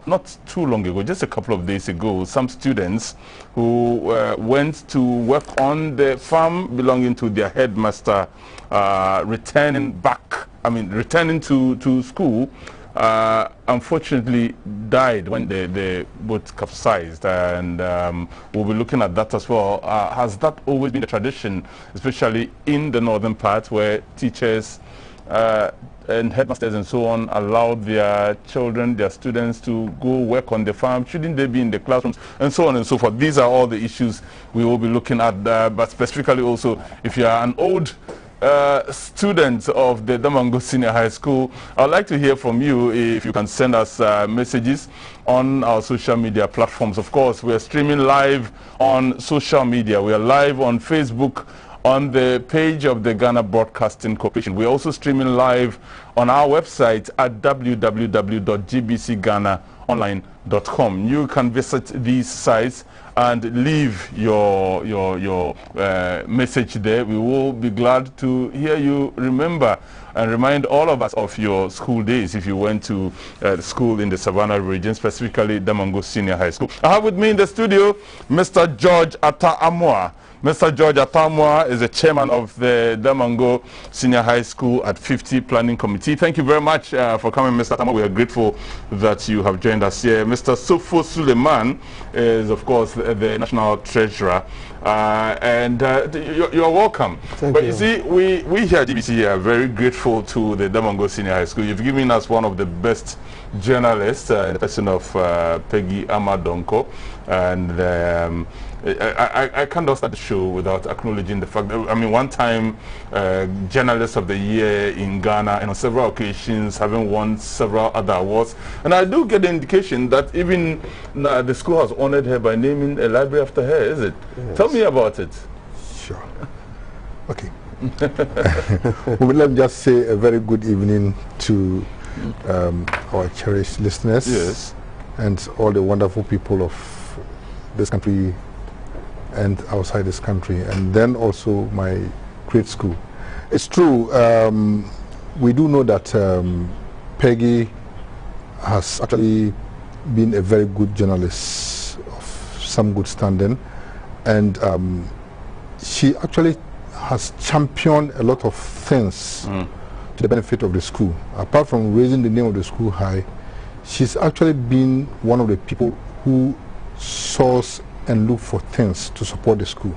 not too long ago, just a couple of days ago, some students who went to work on the farm belonging to their headmaster, returning to school, unfortunately died when the boat capsized, and we'll be looking at that as well. Has that always been a tradition, especially in the northern part, where teachers and headmasters and so on allowed their children, their students to go work on the farm? Shouldn't they be in the classrooms, and so on and so forth? These are all the issues we will be looking at, but specifically also, if you are an old students of the Damango Senior High School, I'd like to hear from you. If you can send us messages on our social media platforms. Of course, we are streaming live on social media. We are live on Facebook on the page of the Ghana Broadcasting Corporation. We are also streaming live on our website at www.gbcghanaonline.com. You can visit these sites and leave your message there. We will be glad to hear you remember and remind all of us of your school days if you went to school in the Savannah region, specifically Damango Senior High School. I have with me in the studio Mr. George Atta-Amoah. Mr. George Atta-Amoah is the chairman of the Damango Senior High School at 50 Planning Committee. Thank you very much for coming, Mr. Atta-Amoah. We are grateful that you have joined us here. Mr. Sofo Suleiman is, of course, the National Treasurer. You're welcome. Thank you. You see, we here at GBC are very grateful to the Damango Senior High School. You've given us one of the best journalists in the person of Peggy Amadonko, and I can't start the show without acknowledging the fact that, I mean, one time Journalist of the Year in Ghana, and on several occasions having won several other awards. And I do get the indication that even the school has honored her by naming a library after her, is it? Yes. Tell me about it. Sure. Okay. Well, let me just say a very good evening to our cherished listeners. Yes. And all the wonderful people of this country and outside this country, and then also my great school. It's true, we do know that Peggy has actually been a very good journalist of some good standing, and she actually has championed a lot of things to the benefit of the school. Apart from raising the name of the school high, she's actually been one of the people who source and look for things to support the school.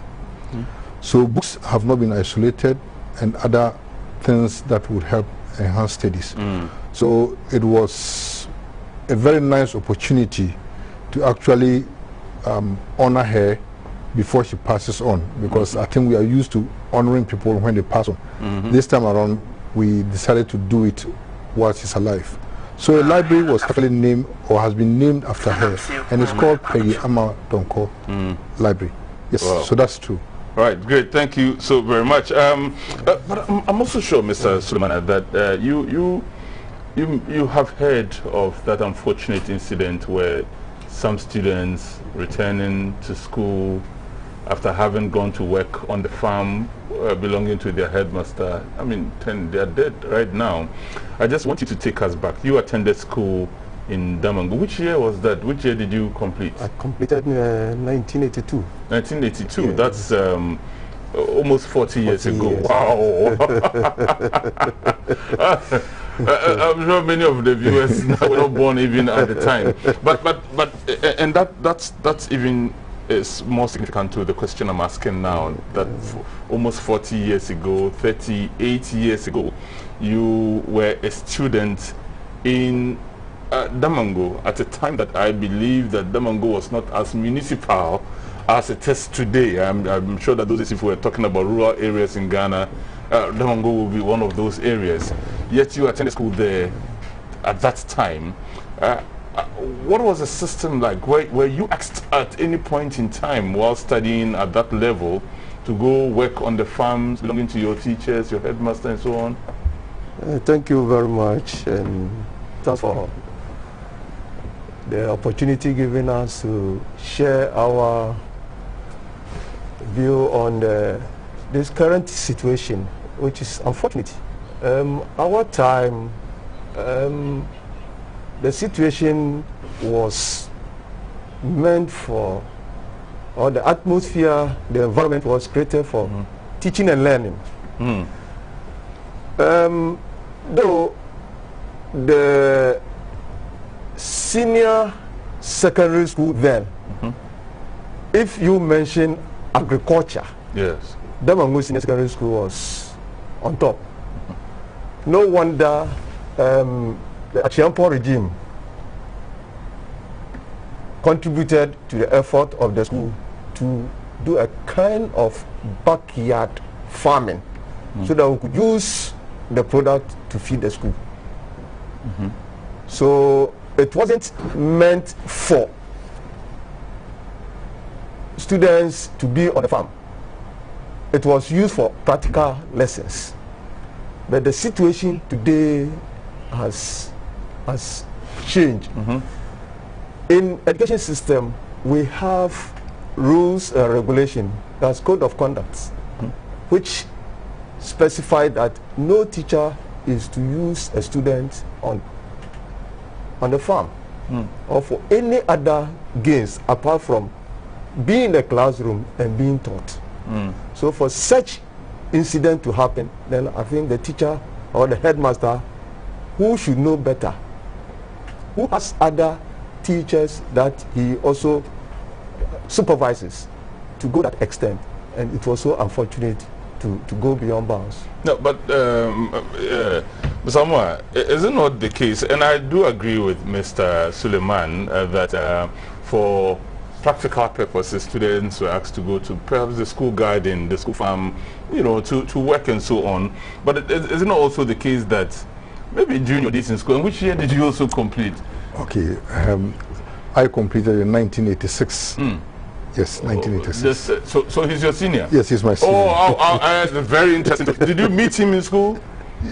So books have not been isolated, and other things that would help enhance studies. So it was a very nice opportunity to actually honor her before she passes on, because I think we are used to honoring people when they pass on. This time around, we decided to do it while she's alive. So a library was actually named, or has been named after her, and it's called Peggy Amadonko Library. Yes, wow. So that's true. All right, great. Thank you so very much. But I'm also sure, Mr. Suleiman, that you have heard of that unfortunate incident where some students returning to school after having gone to work on the farm belonging to their headmaster, I mean, they are dead right now. I just want you to take us back. You attended school in Damango. Which year was that? Which year did you complete? I completed in 1982. 1982, yeah. That's almost 40 years ago. Wow. I'm sure many of the viewers were not born even at the time. And that's even is more significant to the question I'm asking now, that almost 40 years ago, 38 years ago, you were a student in Damango at a time that I believe that Damango was not as municipal as it is today. I'm sure that if we were talking about rural areas in Ghana, Damango will be one of those areas. Yet you attended school there at that time. What was the system like? Were you asked at any point in time while studying at that level to go work on the farms belonging to your teachers, your headmaster, and so on? Thank you very much, and thanks for the opportunity given us to share our view on this current situation, which is unfortunate. Our time, the situation was meant for, or the atmosphere, the environment was created for teaching and learning. Though the senior secondary school then, if you mention agriculture, yes, Damangu Senior Secondary School was on top. No wonder the Achiampo regime contributed to the effort of the school to do a kind of backyard farming so that we could use the product to feed the school. So it wasn't meant for students to be on the farm. It was used for practical lessons. But the situation today has changed. In education system, we have rules and regulation, that's code of conduct, which specify that no teacher is to use a student on the farm or for any other gains apart from being in the classroom and being taught. So for such incident to happen, then I think the teacher or the headmaster, who should know better, who has other teachers that he also supervises, to go that extent. And it was so unfortunate to go beyond bounds. No, but Samuel, is it not the case, and I do agree with Mr. Suleiman that for practical purposes, students were asked to go to perhaps the school garden, the school farm, you know, to work and so on. But is it not also the case that maybe during your days in school, and which year did you also complete? Okay, I completed in 1986. Yes, 1986. So he's your senior? Yes, he's my senior. Oh, very interesting. Did you meet him in school?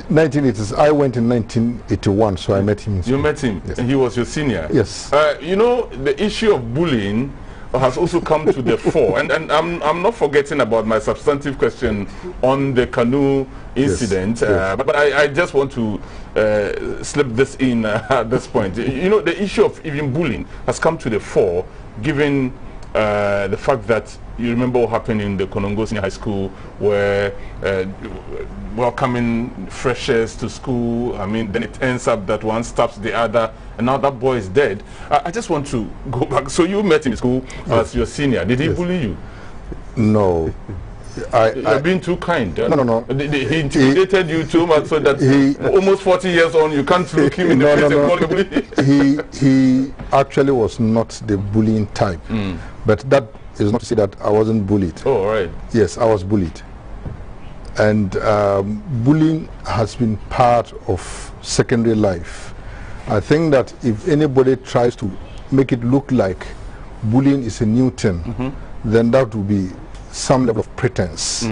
1980s. I went in 1981, so I met him in school. You met him, yes. And he was your senior? Yes. You know, the issue of bullying has also come to the fore, and I'm not forgetting about my substantive question on the canoe incident, yes. But I just want to slip this in at this point. You know, the issue of even bullying has come to the fore, given the fact that you remember what happened in the Konongo Senior High School, where welcoming freshers to school, I mean, then it ends up that one stabs the other, and now that boy is dead. I just want to go back. So you met him in school as your senior. Did he bully you? No. You're being too kind. No. He intimidated you too much so that almost 40 years on, you can't look him in the face and call him. He actually was not the bullying type. But that is not to say that I wasn't bullied. Oh, right. Yes, I was bullied. And bullying has been part of secondary life. I think that if anybody tries to make it look like bullying is a new thing, then that would be some level of pretense,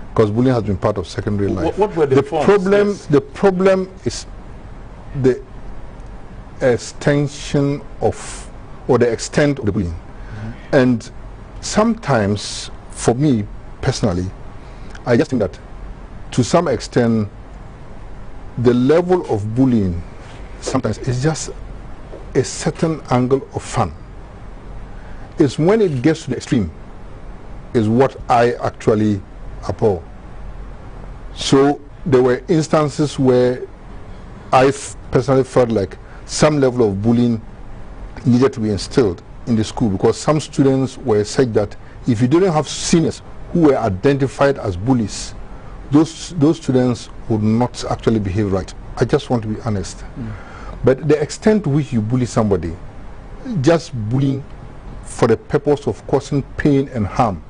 because bullying has been part of secondary life. What were the forms? problem? Yes. The problem is the extension of, or the extent of the bullying. And sometimes, for me personally, I just think that to some extent, the level of bullying sometimes is just a certain angle of fun. It's when it gets to the extreme is what I actually abhor. So there were instances where I personally felt like some level of bullying needed to be instilled in the school, because some students were said that if you didn't have seniors who were identified as bullies, those students would not actually behave right. I just want to be honest. But the extent to which you bully somebody, just bullying for the purpose of causing pain and harm,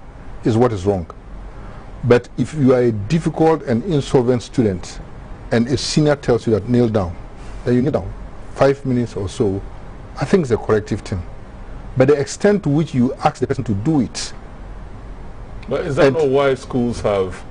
is what is wrong. But if you are a difficult and insolvent student and a senior tells you that kneel down, then you kneel down 5 minutes or so, I think it's a corrective thing. But the extent to which you ask the person to do it. But is that not why schools have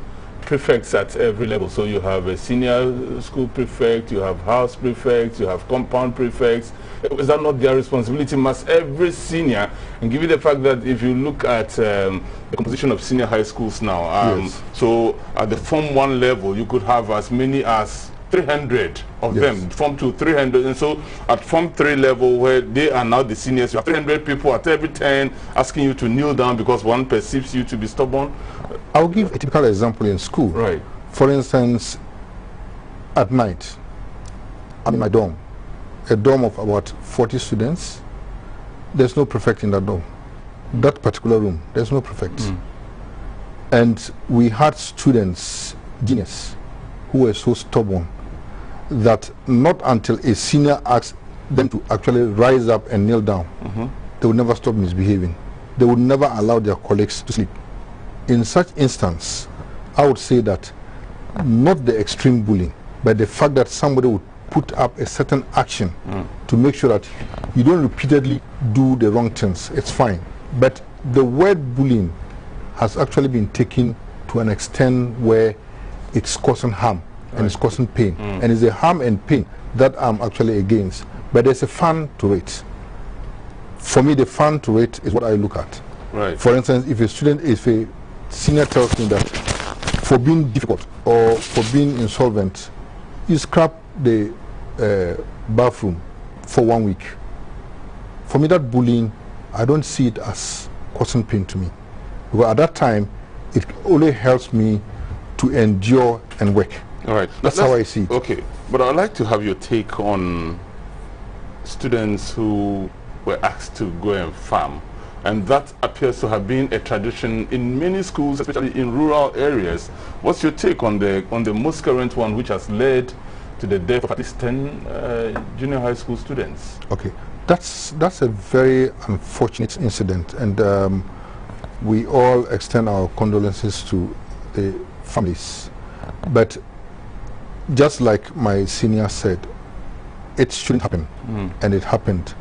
prefects at every level? So you have a senior school prefect, you have house prefects, you have compound prefects. Is that not their responsibility? Must every senior, and given the fact that if you look at the composition of senior high schools now, so at the Form 1 level, you could have as many as 300 of Yes. them, Form 2, 300, and so at Form 3 level, where they are now the seniors, you have 300 people at every turn asking you to kneel down because one perceives you to be stubborn. I'll give a typical example in school. Right. For instance, at night, I'm in my dorm, a dorm of about 40 students. There's no prefect in that dorm. That particular room, there's no prefect. And we had students, juniors, who were so stubborn that not until a senior asked them to actually rise up and kneel down, they would never stop misbehaving. They would never allow their colleagues to sleep. In such instance, I would say that not the extreme bullying, but the fact that somebody would put up a certain action to make sure that you don't repeatedly do the wrong things, it's fine. But the word bullying has actually been taken to an extent where it's causing harm and it's causing pain. And it's the harm and pain that I'm actually against. But there's a fun to it. For me, the fun to it is what I look at. Right. For instance, if a senior tells me that for being difficult or for being insolvent, you scrap the bathroom for 1 week. For me, that bullying, I don't see it as causing pain to me. Because at that time, it only helps me to endure and work. All right. That's how I see it. Okay. But I'd like to have your take on students who were asked to go and farm. And that appears to have been a tradition in many schools, especially in rural areas. What's your take on the most current one, which has led to the death of at least 10 junior high school students? Okay. That's a very unfortunate incident. And we all extend our condolences to the families. But just like my senior said, it shouldn't happen, and it happened.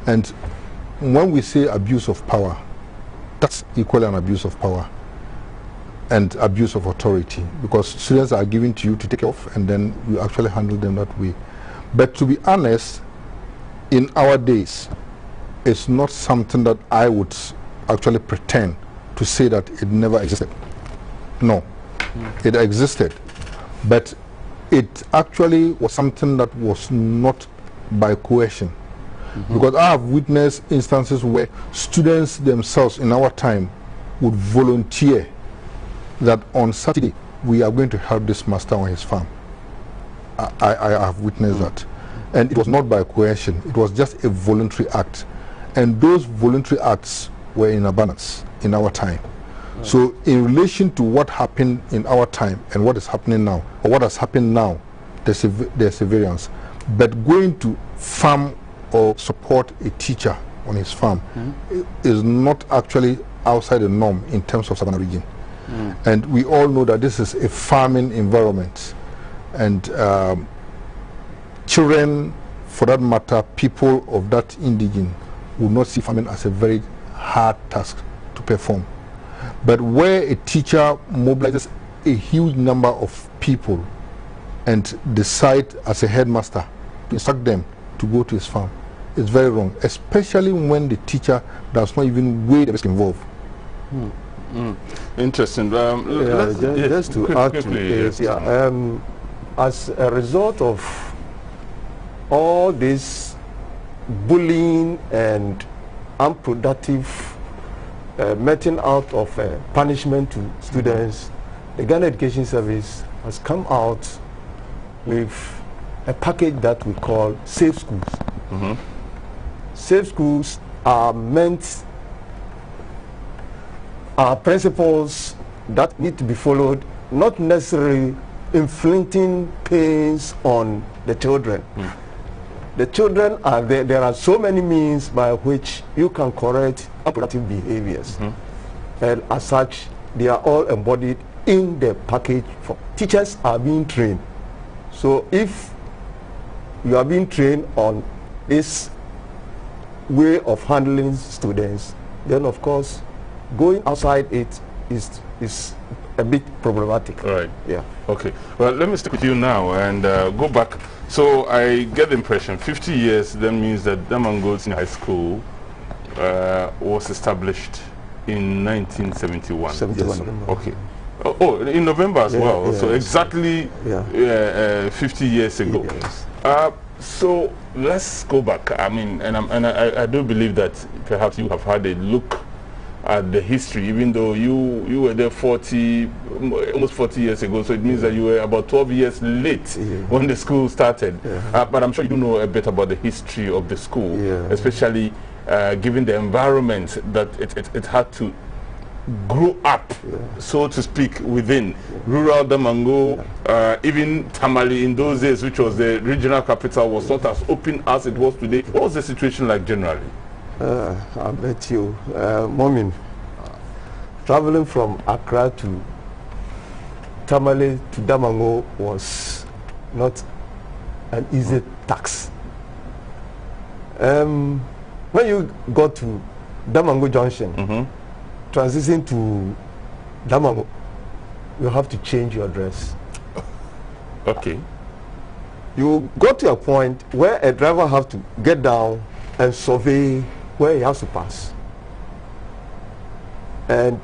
And when we say abuse of power, that's equally an abuse of power and abuse of authority, because students are given to you to take off and then you actually handle them that way. But to be honest, in our days, it's not something that I would actually pretend to say that it never existed. No, it existed, but it actually was something that was not by coercion. Because I have witnessed instances where students themselves in our time would volunteer that on Saturday we are going to help this master on his farm. I have witnessed that. And it was not by coercion, it was just a voluntary act. And those voluntary acts were in abundance in our time. So in relation to what happened in our time and what is happening now, or what has happened now, there's a variance. But going to farm or support a teacher on his farm is not actually outside the norm in terms of Savannah region. And we all know that this is a farming environment. And children, for that matter, people of that indigene would not see farming as a very hard task to perform. But where a teacher mobilizes a huge number of people and decide as a headmaster to instruct them to go to his farm, it's very wrong, especially when the teacher does not even weigh the risk involved. Interesting. Just to add to this, as a result of all this bullying and unproductive meting out of punishment to students, the Ghana Education Service has come out with a package that we call Safe Schools. Safe schools are principles that need to be followed, not necessarily inflicting pains on the children. The children are there. There are so many means by which you can correct unproductive behaviors. And as such, they are all embodied in the package. Teachers are being trained. So if you are being trained on this way of handling students, then of course going outside it is a bit problematic. Right. Yeah. Okay. Well, let me stick with you now and go back. So I get the impression 50 years then means that Damango Senior High School was established in 1971. 71. Okay. Oh, in November as well. Yeah, so exactly 50 years ago. Yes. So let's go back. I mean, I do believe that perhaps you have had a look at the history, even though you were there almost 40 years ago. So it means that you were about 12 years late when the school started. But I'm sure you do know a bit about the history of the school, especially given the environment that it had to grow up, so to speak, within rural Damango. Even Tamale in those days, which was the regional capital, was not as open as it was today. What was the situation like generally? I bet you, Moomen, traveling from Accra to Tamale to Damango was not an easy task. When you got to Damango Junction, transition to Damango, you have to change your dress. Okay. You got to a point where a driver has to get down and survey where he has to pass. And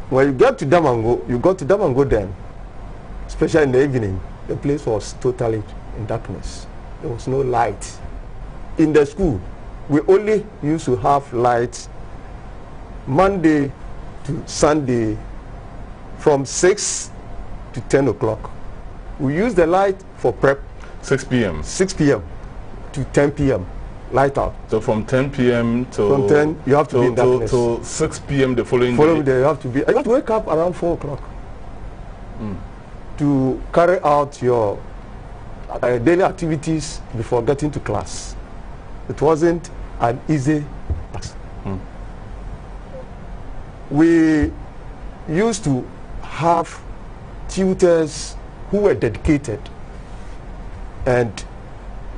when you get to Damango, you got to Damango then, especially in the evening, the place was totally in darkness. There was no light. In the school, we only used to have lights Monday to Sunday from 6 to 10 o'clock. We use the light for prep. 6 p.m. 6 p.m. to 10 p.m. light out. So from 10 p.m. to from 10 you have to be in darkness. To 6 p.m. the following day. You have to be. You have to wake up around 4 o'clock to carry out your daily activities before getting to class. It wasn't an easy task. We used to have tutors who were dedicated and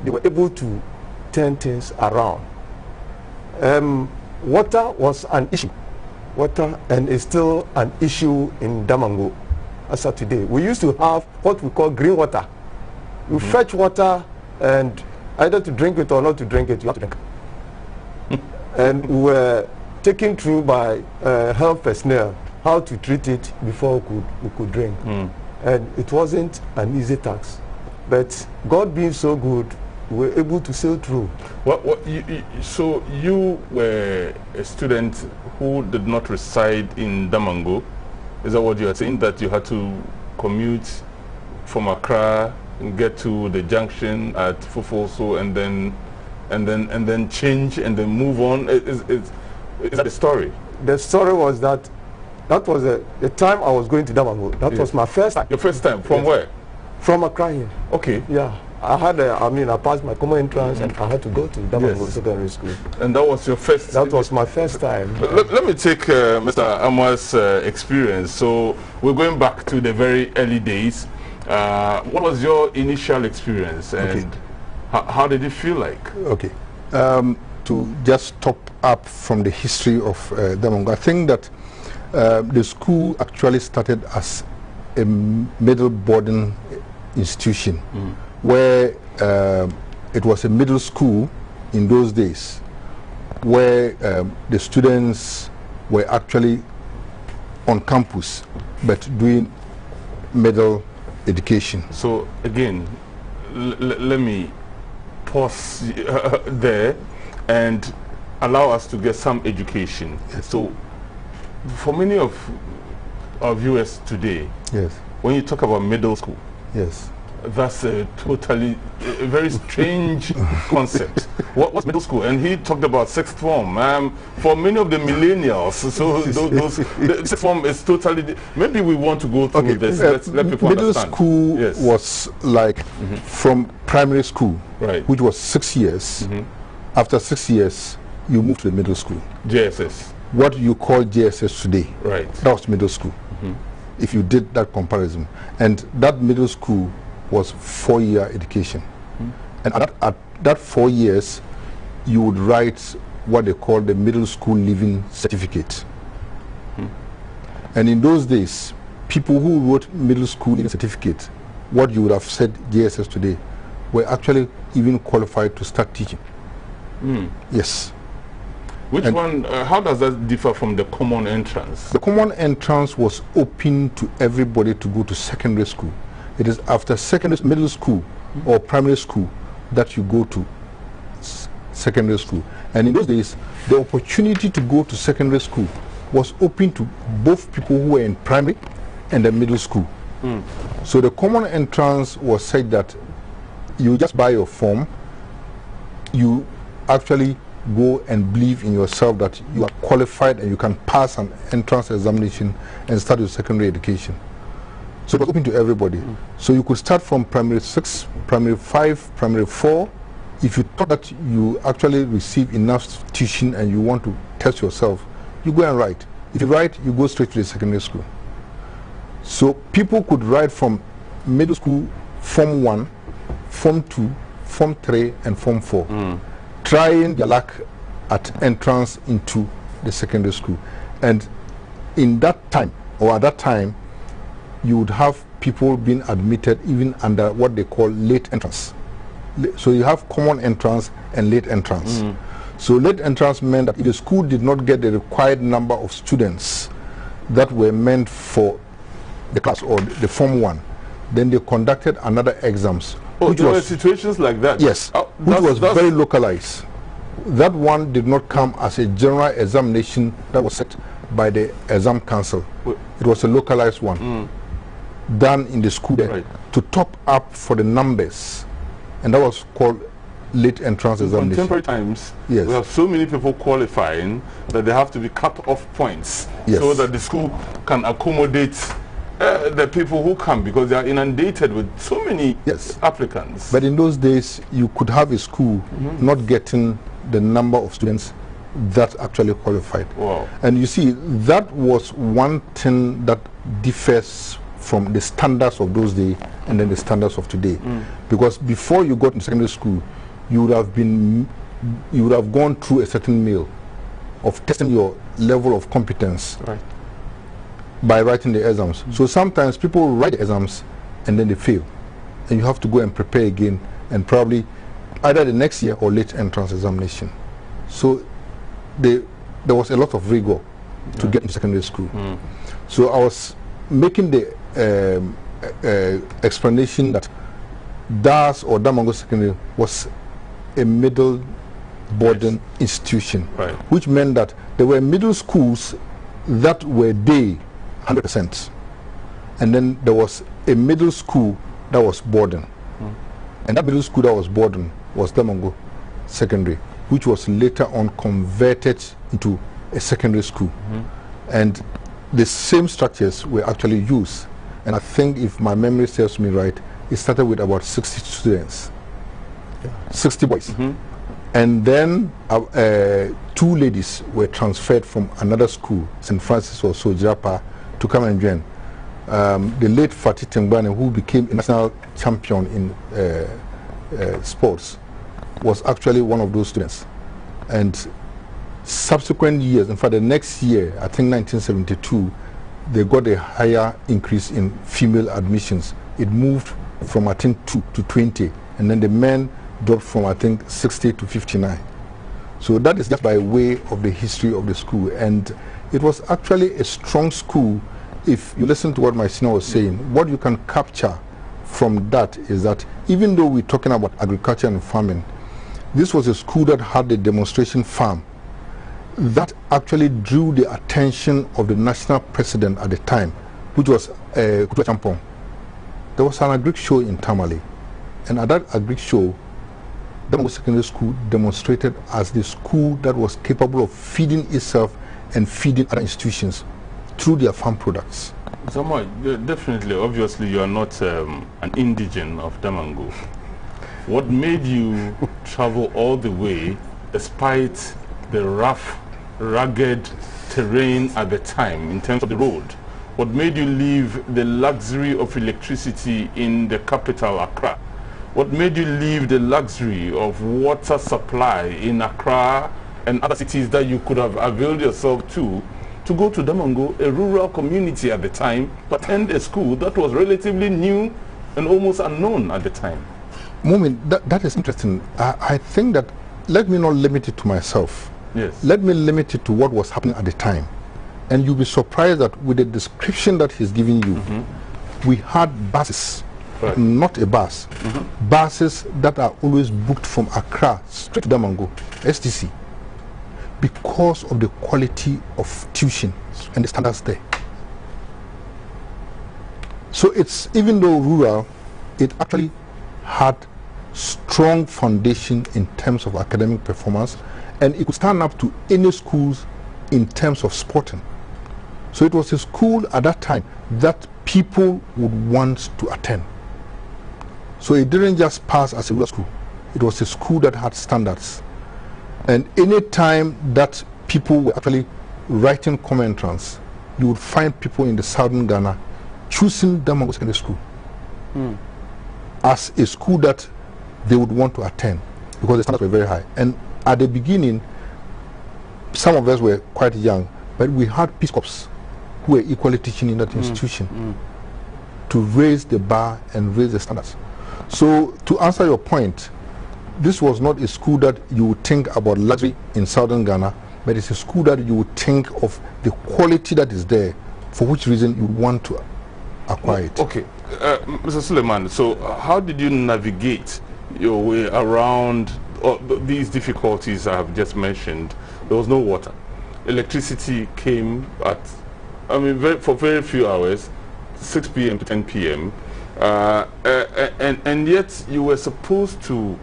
they were able to turn things around. Water was an issue. Water and is still an issue in Damango as of today. We used to have what we call green water. You fetch water and either to drink it or not to drink it, you have to drink. And we were taken through by health personnel how to treat it before we could drink. And it wasn't an easy task. But God being so good, we were able to sail through. So you were a student who did not reside in Damango. Is that what you are saying? That you had to commute from Accra and get to the junction at Fufoso and then change and then move on? Is that the story? The story was that was the time I was going to Damango. That was my first time. Your first time? From where? From Accra here. Okay. Yeah. I passed my common entrance and I had to go to Damango Secondary School. And that was your first? That was my first time. Let me take Mr. Amar's experience. So we're going back to the very early days. What was your initial experience and how did it feel like? Okay. To just top up from the history of Damango, I think that the school actually started as a middle boarding institution where it was a middle school in those days where the students were actually on campus but doing middle education. So again, let me pause there and allow us to get some education. Yes. So for many of our viewers today, when you talk about middle school, that's a very strange concept. What's middle school? And he talked about sixth form. For many of the millennials, so the sixth form is totally. Maybe we want to go through this. Let people middle understand. School was like from primary school, which was 6 years. After 6 years, you move to the middle school. JSS. What you call JSS today, that was middle school. If you did that comparison, and that middle school was 4-year education, and at that 4 years, you would write what they call the middle school leaving certificate. And in those days, people who wrote middle school leaving certificate, what you would have said JSS today, were actually even qualified to start teaching. Yes. Which one, how does that differ from the common entrance? The common entrance was open to everybody to go to secondary school. It is after middle school or primary school that you go to secondary school. And in those days, the opportunity to go to secondary school was open to both people who were in primary and the middle school. So the common entrance was said that you just buy your form, you actually go and believe in yourself that you are qualified and you can pass an entrance examination and start your secondary education. So it was open to everybody. So you could start from primary 6, primary 5, primary 4. If you thought that you actually receive enough tuition and you want to test yourself, you go and write. If you write, you go straight to the secondary school. So people could write from middle school, Form 1, Form 2, Form 3, and Form 4, trying their luck at entrance into the secondary school. And in that time, or at that time, you would have people being admitted even under what they call late entrance. So you have common entrance and late entrance. So late entrance meant that if the school did not get the required number of students that were meant for the class or the Form 1, then they conducted another exams. Oh, there were situations like that? Yes, which was very localized. That one did not come as a general examination that was set by the exam council. It was a localized one done in the school there to top up for the numbers, and that was called late entrance examination. Contemporary times, we have so many people qualifying that they have to be cut off points so that the school can accommodate the people who come, because they are inundated with so many applicants. But in those days, you could have a school not getting the number of students that actually qualified. Wow. And you see, that was one thing that differs from the standards of those days and then the standards of today. Because before you got in secondary school, you would have gone through a certain meal of testing your level of competence by writing the exams. So sometimes people write the exams and then they fail, and you have to go and prepare again, and probably either the next year or late entrance examination. So there was a lot of rigor to get into secondary school. So I was making the explanation that DAS or Damongo Secondary was a middle boarding institution, which meant that there were middle schools that were day 100%, and then there was a middle school that was boarding, and that middle school that was boarding was Damongo Secondary, which was later on converted into a secondary school, and the same structures were actually used. And I think, if my memory serves me right, it started with about 60 students, 60 boys. And then 2 ladies were transferred from another school, St. Francis or Sojapa, to come and join. The late Fatih Tengbane, who became a national champion in sports, was actually one of those students. And subsequent years, in fact the next year, I think 1972, they got a higher increase in female admissions. It moved from I think 2 to 20, and then the men dropped from I think 60 to 59. So that is just by way of the history of the school, and it was actually a strong school. If you listen to what my senior was saying, what you can capture from that is that even though we're talking about agriculture and farming, this was a school that had a demonstration farm that actually drew the attention of the national president at the time, which was Kutua Champong. There was an agric show in Tamale, and at that agric show, the secondary school demonstrated as the school that was capable of feeding itself and feeding other institutions through their farm products. Samuel, definitely, obviously, you are not an indigene of Damongo. What made you travel all the way, despite the rough, rugged terrain at the time in terms of the road? What made you leave the luxury of electricity in the capital, Accra? What made you leave the luxury of water supply in Accra and other cities that you could have availed yourself to go to Damongo, a rural community at the time, to attend a school that was relatively new and almost unknown at the time? Moomen, that is interesting. I think that, let me not limit it to myself. Yes. Let me limit it to what was happening at the time. And you'll be surprised that with the description that he's giving you, we had buses, not a bus, buses that are always booked from Accra straight to Damango, STC, because of the quality of tuition and the standards there. So it's, even though rural, it actually had strong foundation in terms of academic performance, and it could stand up to any schools in terms of sporting. So it was a school at that time that people would want to attend. So it didn't just pass as a rural school. It was a school that had standards. And any time that people were actually writing commentaries, you would find people in the southern Ghana choosing Damango Secondary School as a school that they would want to attend because the standards were very high. And at the beginning, some of us were quite young, but we had Peace Corps who were equally teaching in that institution to raise the bar and raise the standards. So to answer your point, this was not a school that you would think about luxury in southern Ghana, but it's a school that you would think of the quality that is there, for which reason you want to acquire it. Okay, Mr. Suleiman, so how did you navigate your way around these difficulties I have just mentioned? There was no water. Electricity came at, I mean, for very few hours, 6 p.m. to 10 p.m. And yet you were supposed to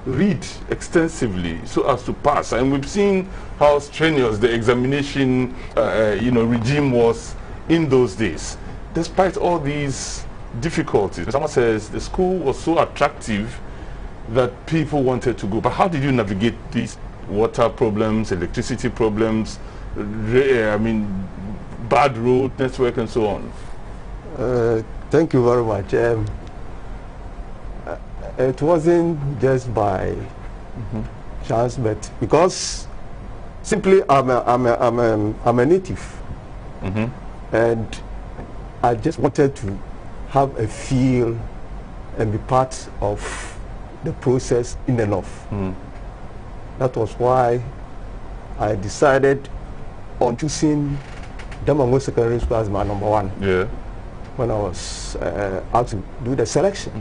read extensively so as to pass. And we've seen how strenuous the examination regime was in those days. Despite all these difficulties, someone says the school was so attractive that people wanted to go. But how did you navigate these water problems, electricity problems, bad road network and so on? Thank you very much. It wasn't just by chance, but because simply I'm a native, and I just wanted to have a feel and be part of the process in and of. That was why I decided on choosing Damango Secondary School as my number one. Yeah. When I was out to do the selection.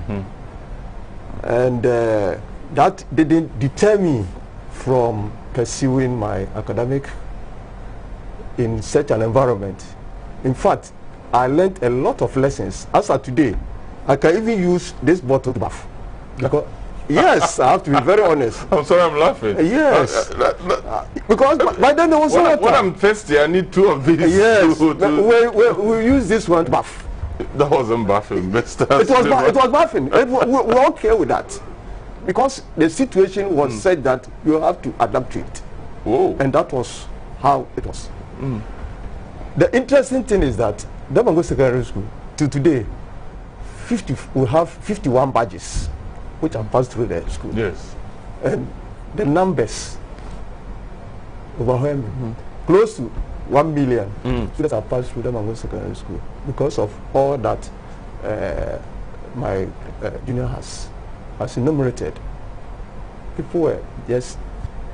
And that didn't deter me from pursuing my academic in such an environment. In fact, I learned a lot of lessons. As of today, I can even use this bottle to bath. Because, yes, I have to be very honest. I'm sorry, I'm laughing. Yes. Because by then there was when I'm thirsty, I need two of these. Yes. We use this one to bath. That wasn't bathing. It was bathing. We're okay with that. Because the situation was said that you have to adapt to it. Whoa. And that was how it was. The interesting thing is that Damango Secondary School, to today, we have 51 badges which have passed through the school. Yes. And the numbers overwhelming. Close to 1 million students have passed through Damango Secondary School because of all that my junior has enumerated. People were just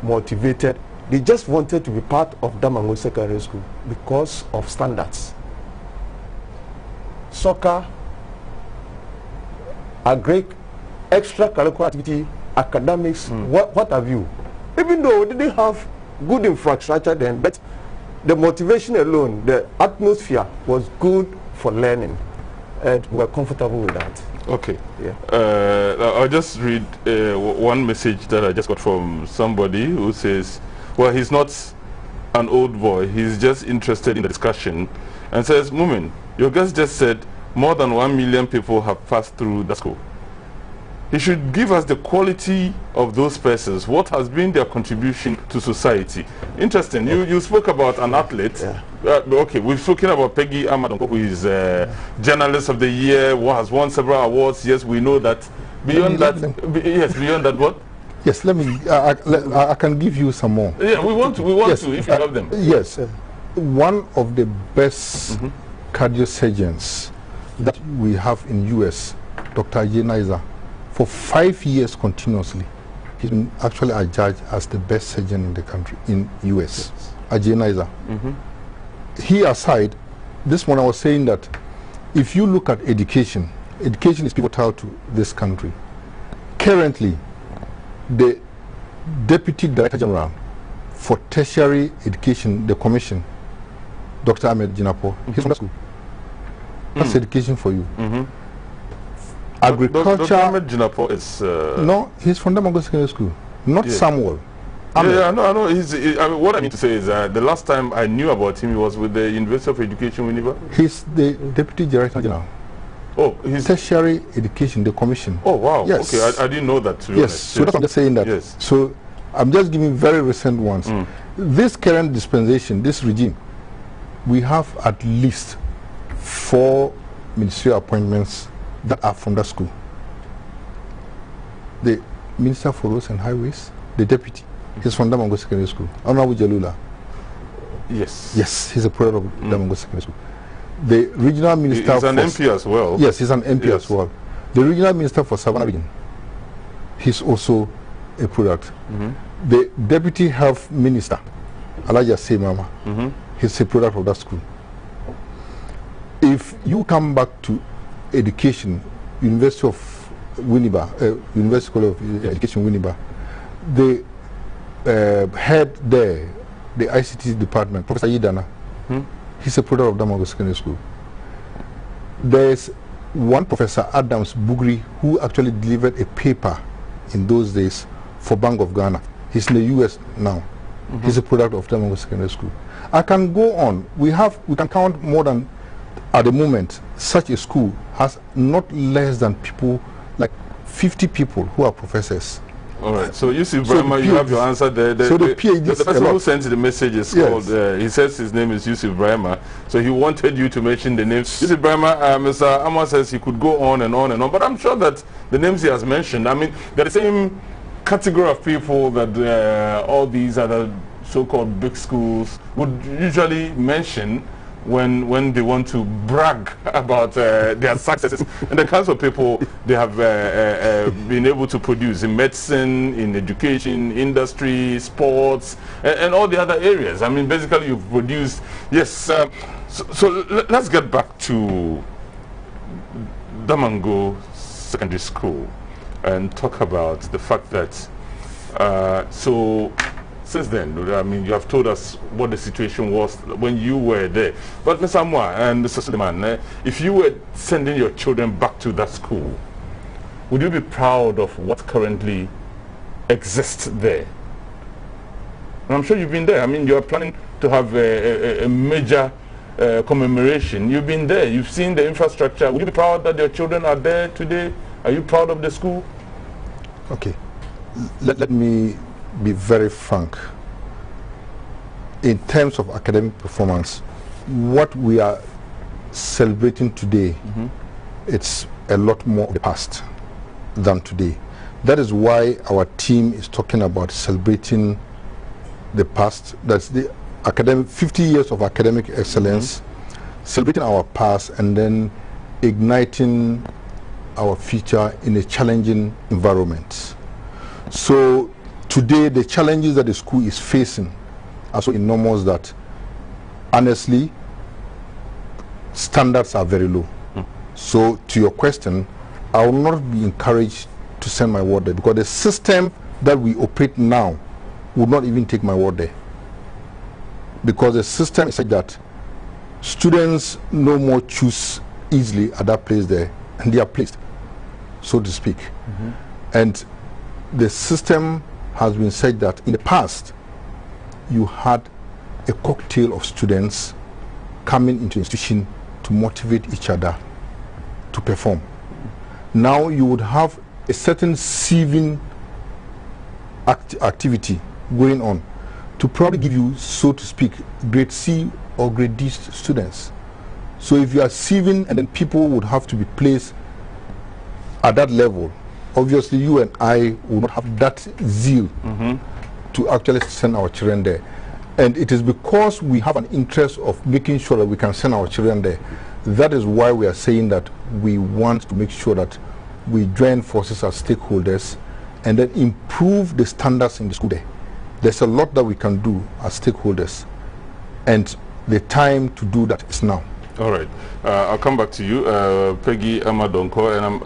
motivated. They just wanted to be part of Damango Secondary School because of standards. Soccer, agric, extracurricular activity, academics, what have you. Even though we didn't have good infrastructure then, but the motivation alone, the atmosphere was good for learning, and we're comfortable with that. Okay. Yeah. I'll just read one message that I just got from somebody who says, well, he's not an old boy, he's just interested in the discussion, and says, Moomen, your guest just said more than 1 million people have passed through the school. He should give us the quality of those persons. What has been their contribution to society? Interesting. You spoke about an athlete. Yeah. Okay, we've spoken about Peggy Amadongo, who is Journalist of the Year, who has won several awards. Yes, we know that. Beyond that, what? Yes, let me. I can give you some more. Yeah, we want yes, to, if you have them. Yes, one of the best cardiosurgeons that we have in US, Dr. Yenaiza, for 5 years continuously, He's been actually adjudged as the best surgeon in the country, in US. Yes. Ajay. He aside, this one I was saying that if you look at education, education is pivotal to this country. Currently, the Deputy Director General for Tertiary Education, the Commission, Dr. Ahmed Jinapo, he's from the school. That's education for you. Agriculture. Dr. Ahmed Jinapo is... No, he's from the Damongo Secondary School, not Samuel. Yeah, I know. I mean, what I mean to say is the last time I knew about him, he was with the University of Education, Winneba. He's the Deputy Director General. Oh, he's... Tertiary Education, the Commission. Oh, wow. Yes. Okay, I didn't know that, to be honest. So that's what I'm just saying that. Yes. So I'm just giving very recent ones. This current dispensation, this regime, we have at least 4 ministerial appointments that are from that school. The Minister for Roads and Highways, the Deputy, he's from Damongo Secondary School. Honorable Jalula. Yes. Yes, he's a product of Damongo Secondary School. The Regional Minister... He's an MP as well. Yes, he's an MP as well. The Regional Minister for Savannah Region, he's also a product. The Deputy Health Minister, Alaja Seymama, he's a product of that school. If you come back to education, University of Winneba, University College of Education Winneba, the head there, the ICT department, Professor Yidana, he's a product of Damongo Secondary School. There's one Professor Adams Bugri who actually delivered a paper in those days for Bank of Ghana. He's in the US now. He's a product of Damongo Secondary School. I can go on. We can count more than, at the moment, such a school has not less than people, like 50 people who are professors. All right. So Yusuf Brahma, you have your answer there. The person who sent the message is called, he says his name is Yusuf Brahma. So he wanted you to mention the names. Yusuf Brahma, Mr. Amma says he could go on and on and on, but I'm sure that the names he has mentioned, I mean, they're the same category of people that all these other so-called big schools would usually mention when they want to brag about their successes. And the kinds of people they have been able to produce in medicine, in education, industry, sports, and all the other areas. I mean, basically you've produced, yes. So let's get back to Damongo Secondary School and talk about the fact that so since then, I mean, you have told us what the situation was when you were there. But Mr. Amwa and Mr. Suleiman, if you were sending your children back to that school, would you be proud of what currently exists there? And I'm sure you've been there. I mean, you're planning to have a major commemoration. You've been there. You've seen the infrastructure. Would you be proud that your children are there today? Are you proud of the school? Okay. Let me be very frank. In terms of academic performance, what we are celebrating today, it's a lot more of the past than today. That is why our team is talking about celebrating the past. That's the academic 50 years of academic excellence, celebrating our past, and then igniting our future in a challenging environment. So today, the challenges that the school is facing are so enormous that, honestly, standards are very low. So, to your question, I will not be encouraged to send my ward there, because the system that we operate now would not even take my ward there. Because the system is such that students no more choose easily at that place there, and they are placed, so to speak. And the system has been said that in the past you had a cocktail of students coming into the institution to motivate each other to perform. Now you would have a certain sieving activity going on to probably give you, so to speak, grade C or grade D students. So if you are sieving, and then people would have to be placed at that level, obviously you and I will not have that zeal to actually send our children there. And it is because we have an interest of making sure that we can send our children there. That is why we are saying that we want to make sure that we join forces as stakeholders and then improve the standards in the school there. There's a lot that we can do as stakeholders, and the time to do that is now. All right. I'll come back to you, Peggy Amadonko, and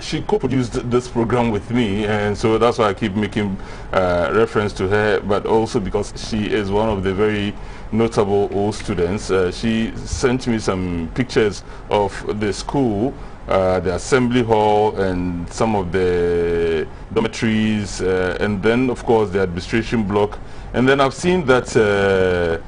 she co-produced this program with me, and so that's why I keep making reference to her, but also because she is one of the very notable old students. She sent me some pictures of the school, the assembly hall, and some of the dormitories, and then of course the administration block. And then I've seen that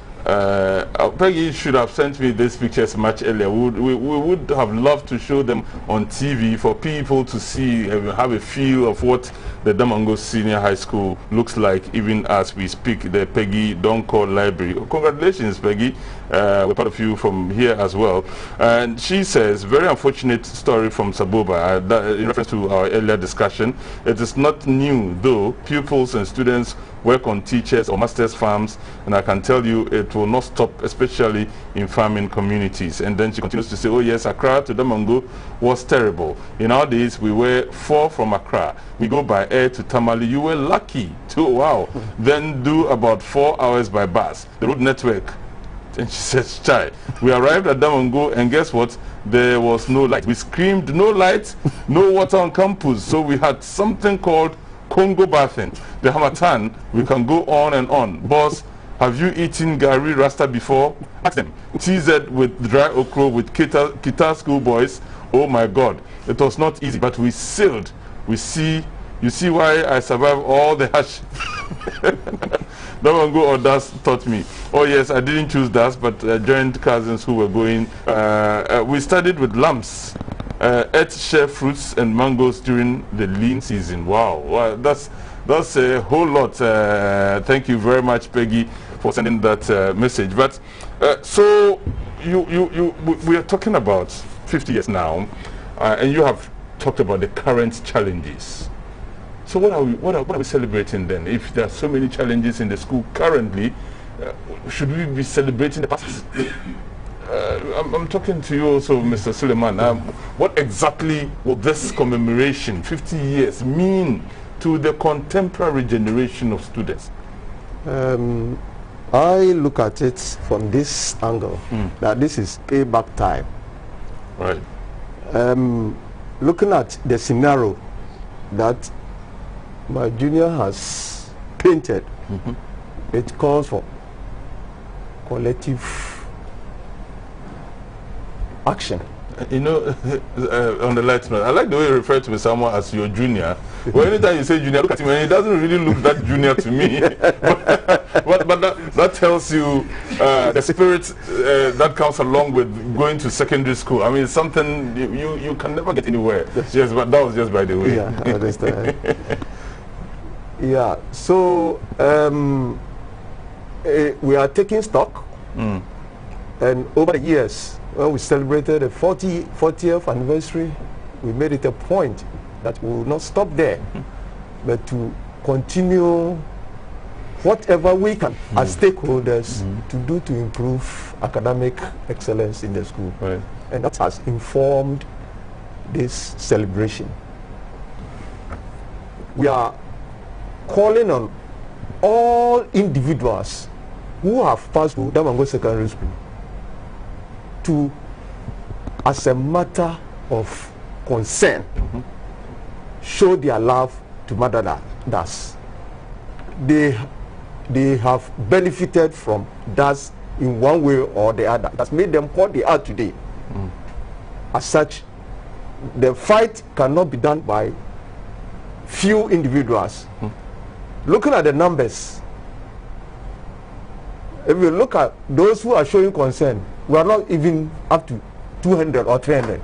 Peggy should have sent me these pictures much earlier. We would have loved to show them on TV for people to see, have a feel of what the Damongo Senior High School looks like even as we speak, the Peggy Donko Library. Congratulations, Peggy. We're part of you from here as well. And she says, very unfortunate story from Saboba, in reference to our earlier discussion. It is not new, though. Pupils and students work on teachers or masters farms, and I can tell you it will not stop, especially in farming communities. And then she continues to say, oh yes, Accra to Damongo was terrible. In our days, we were 4 from Accra. We go by air to Tamale. You were lucky to, wow, then do about 4 hours by bus. The road network. And she says, Chai, we arrived at Damongo, and guess what? There was no light. We screamed, no light, no water on campus. So we had something called Congo bathing. The Hamatan, we can go on and on. Boss, have you eaten Gary Rasta before? Ask them. TZ with dry okra with Kita schoolboys. Oh my God, it was not easy, but we sailed. You see why I survived all the hash. Damongo or Das taught me. Oh yes, I didn't choose Das, but joined cousins who were going. We studied with lambs. Ate share fruits and mangoes during the lean season. Wow, that's a whole lot. Thank you very much, Peggy, for sending that message. But so we are talking about 50 years now, and you have talked about the current challenges. So what are we celebrating then? If there are so many challenges in the school currently, should we be celebrating the past? I'm talking to you also, Mr. Suleiman. What exactly will this commemoration, 50 years, mean to the contemporary generation of students? I look at it from this angle, that this is payback time. Right. Looking at the scenario that my junior has painted, it calls for collective action. You know, on the light note, I like the way you refer to someone as your junior. Well, anytime you say junior, look at him, and he doesn't really look that junior to me. but that tells you the spirit that comes along with going to secondary school. I mean, it's something you can never get anywhere. Yes, but that was just by the way. Yeah, I understand. Yeah, so we are taking stock, and over the years, when we celebrated the 40th anniversary, we made it a point that we will not stop there, but to continue whatever we can as stakeholders to do to improve academic excellence in the school. Right. And that has informed this celebration. We are calling on all individuals who have passed through Damongo Secondary School to, as a matter of concern, show their love to Mother Das. They have benefited from Das in one way or the other. That's made them what they are today. As such, the fight cannot be done by few individuals. Looking at the numbers, if you look at those who are showing concern, we are not even up to 200 or 300.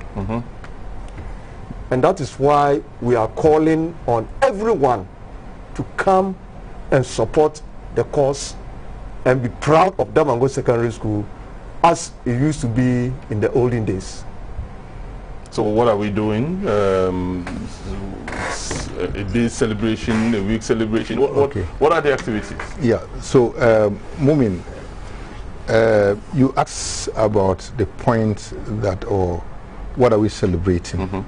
And that is why we are calling on everyone to come and support the cause and be proud of Damongo Secondary School as it used to be in the olden days. So what are we doing? A day celebration, a week celebration. What are the activities? Yeah, so Moomen, you asked about the point that, or what are we celebrating?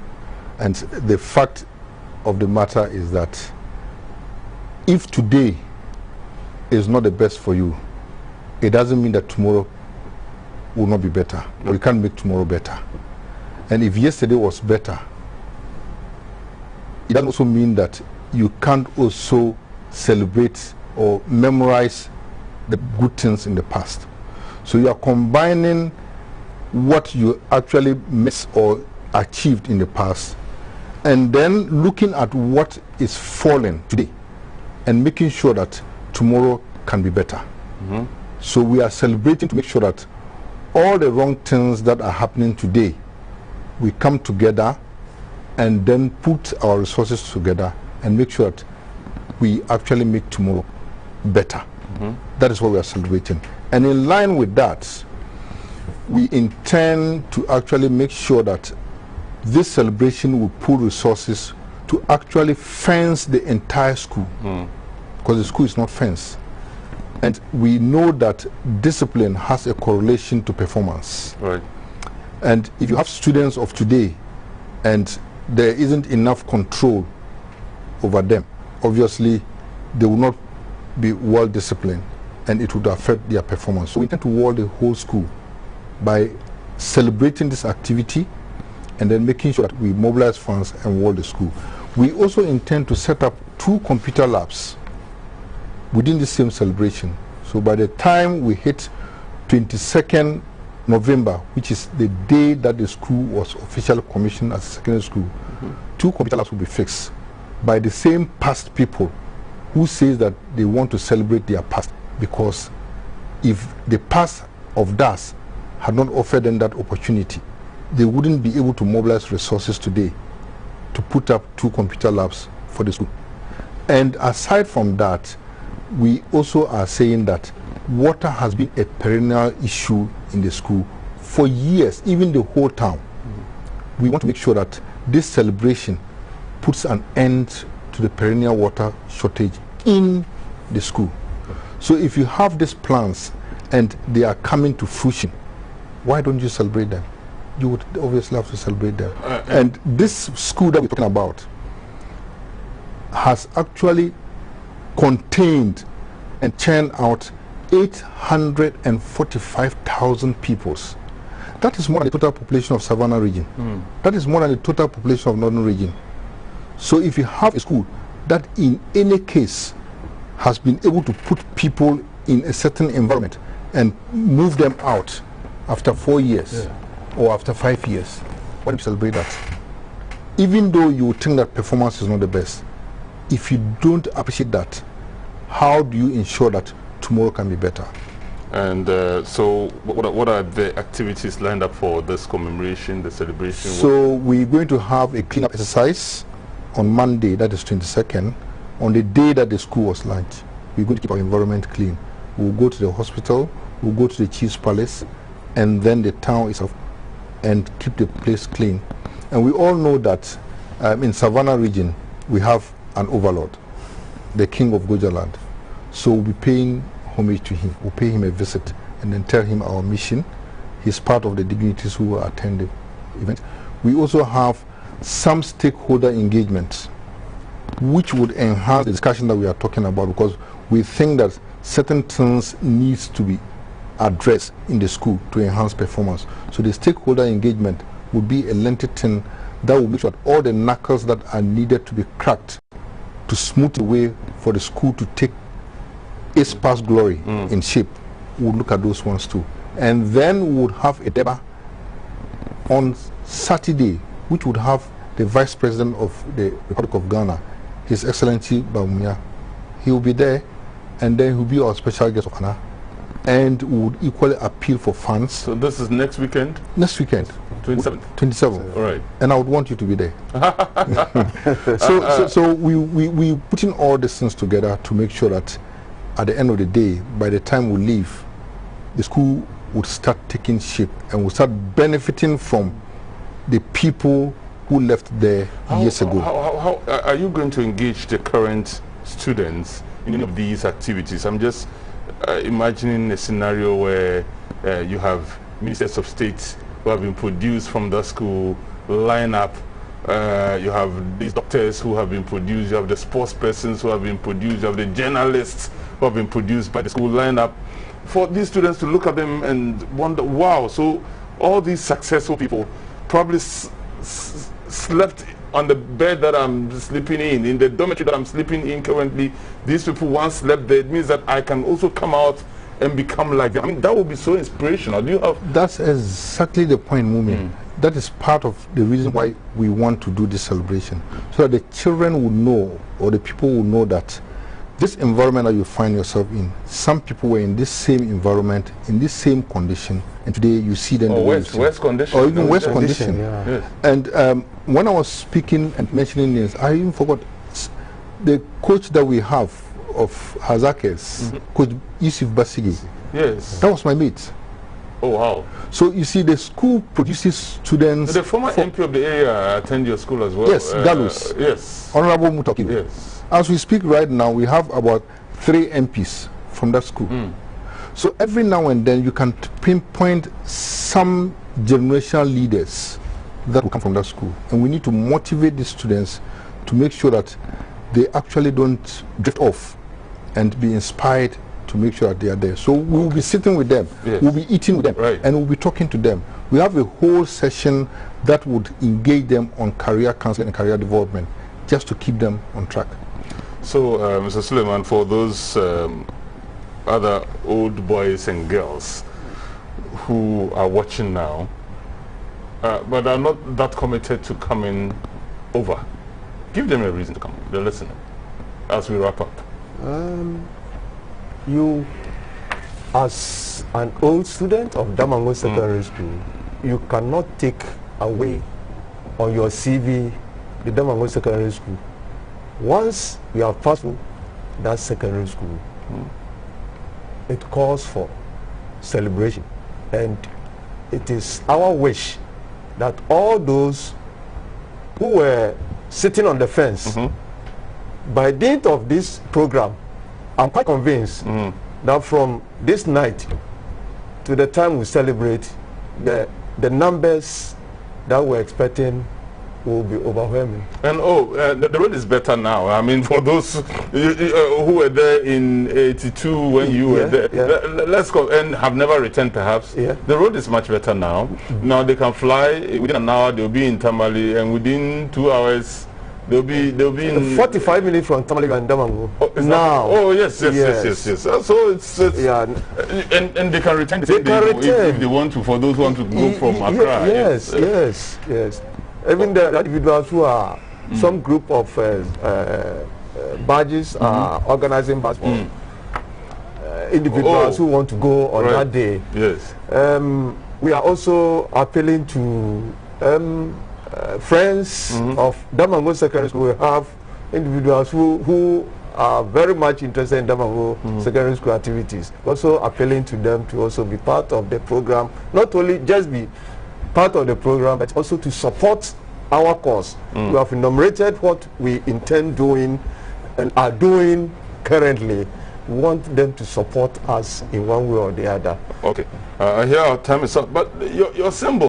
And the fact of the matter is that if today is not the best for you, it doesn't mean that tomorrow will not be better. Or you can't make tomorrow better. And if yesterday was better, it doesn't also mean that you can't also celebrate or memorize the good things in the past. So you are combining what you actually missed or achieved in the past, and then looking at what is falling today and making sure that tomorrow can be better. So we are celebrating to make sure that all the wrong things that are happening today, we come together and then put our resources together and make sure that we actually make tomorrow better. That is what we are celebrating. And in line with that, we intend to actually make sure that this celebration will put resources to actually fence the entire school, because the school is not fenced. And we know that discipline has a correlation to performance. Right. And if you have students of today and there isn't enough control over them, obviously they will not be well disciplined and it would affect their performance. So we intend to wall the whole school by celebrating this activity and then making sure that we mobilize funds and wall the school. We also intend to set up 2 computer labs within the same celebration. So by the time we hit 22nd November, which is the day that the school was officially commissioned as a secondary school, 2 computer labs will be fixed by the same past people who says that they want to celebrate their past, because if the past of DAS had not offered them that opportunity, they wouldn't be able to mobilize resources today to put up 2 computer labs for the school. And aside from that, we also are saying that water has been a perennial issue in the school for years, even the whole town. We want to make sure that this celebration puts an end to the perennial water shortage in the school. So if you have these plans and they are coming to fruition, why don't you celebrate them? You would obviously have to celebrate them. And this school that we're talking about has actually contained and churned out 845,000 peoples. That is more than the total population of Savannah region. That is more than the total population of Northern region. So if you have a school that in any case has been able to put people in a certain environment and move them out after 4 years or after 5 years, why do you celebrate that? Even though you think that performance is not the best, if you don't appreciate that, how do you ensure that tomorrow can be better? And so what are the activities lined up for this commemoration, the celebration? So we're going to have a cleanup exercise on Monday, that is 22nd, on the day that the school was launched. We're going to keep our environment clean. We'll go to the hospital, we'll go to the Chief's Palace, and then the town itself, and keep the place clean. And we all know that in Savannah region, we have an overlord, the king of Gojaland. So we'll be paying homage to him. We'll pay him a visit and then tell him our mission. He's part of the dignitaries who will attend the event. We also have some stakeholder engagement which would enhance the discussion that we are talking about, because we think that certain things needs to be addressed in the school to enhance performance. So the stakeholder engagement would be a lengthy thing that will make sure that all the knuckles that are needed to be cracked to smooth the way for the school to take its past glory in shape. We'll look at those ones too. And then we would have a deba on Saturday, which would have the Vice President of the Republic of Ghana, His Excellency Baumia. He will be there, and then he'll be our special guest of honor, and we would equally appeal for funds. So this is next weekend? Next weekend. 27th? 27th. All right. And I would want you to be there. So we putting all these things together to make sure that at the end of the day, by the time we leave, the school would start taking shape and will start benefiting from the people who left there years ago. How are you going to engage the current students in any of these activities? I'm just imagining a scenario where you have ministers of state who have been produced from the school line up you have these doctors who have been produced, you have the sports persons who have been produced, you have the journalists who have been produced by the school lineup. For these students to look at them and wonder, wow, so all these successful people probably slept on the bed that I'm sleeping in the dormitory that I'm sleeping in currently. These people once slept there. It means that I can also come out and become like them. I mean, that would be so inspirational. Do you have... That's exactly the point, Moomen. That is part of the reason why we want to do this celebration, so that the children will know, or the people will know, that this environment that you find yourself in, some people were in this same environment, in this same condition, and today you see them or worse condition. Or even worse condition. Yeah. Yes. And when I was speaking and mentioning this, I even forgot the coach that we have of Hazakes, Coach Yusuf Basigi. Yes. That was my mate. Oh, wow. So you see, the school produces students. The former MP of the area attend your school as well. Yes, Galus. Yes. Honorable Mutakido. Yes. As we speak right now, we have about 3 MPs from that school. So every now and then you can pinpoint some generational leaders that will come from that school. And we need to motivate these students to make sure that they actually don't drift off and be inspired to make sure that they are there. So we will be sitting with them, we'll be eating with them, and we'll be talking to them. We have a whole session that would engage them on career counseling and career development, just to keep them on track. So, Mr. Suleiman, for those other old boys and girls who are watching now, but are not that committed to coming over, give them a reason to come. They're listening as we wrap up. You, as an old student of Damango Secondary School, you cannot take away on your CV the Damango Secondary School. Once you have passed that secondary school, it calls for celebration, and it is our wish that all those who were sitting on the fence, by dint of this program, I'm quite convinced that from this night to the time we celebrate, the numbers that we're expecting will be overwhelming. And the road is better now. I mean, for those who were there in '82 when you were there, let's go, and have never returned perhaps. The road is much better now. Now they can fly within an hour. They'll be in Tamale, and within 2 hours they'll be in 45 minutes from Tamale and Damango. Now. Oh yes. So it's and they can return the same day if they want to. For those who want to go from Accra. Yes. Even the individuals who are some group of badges are organizing badges for individuals who want to go on that day. Yes. We are also appealing to friends of Damango Secondary School. We have individuals who are very much interested in Damango Secondary School activities. Also appealing to them to also be part of the program, not only just be part of the program, but also to support our cause. We have enumerated what we intend doing and are doing currently. We want them to support us in one way or the other. Okay. Here our time is up, but your symbol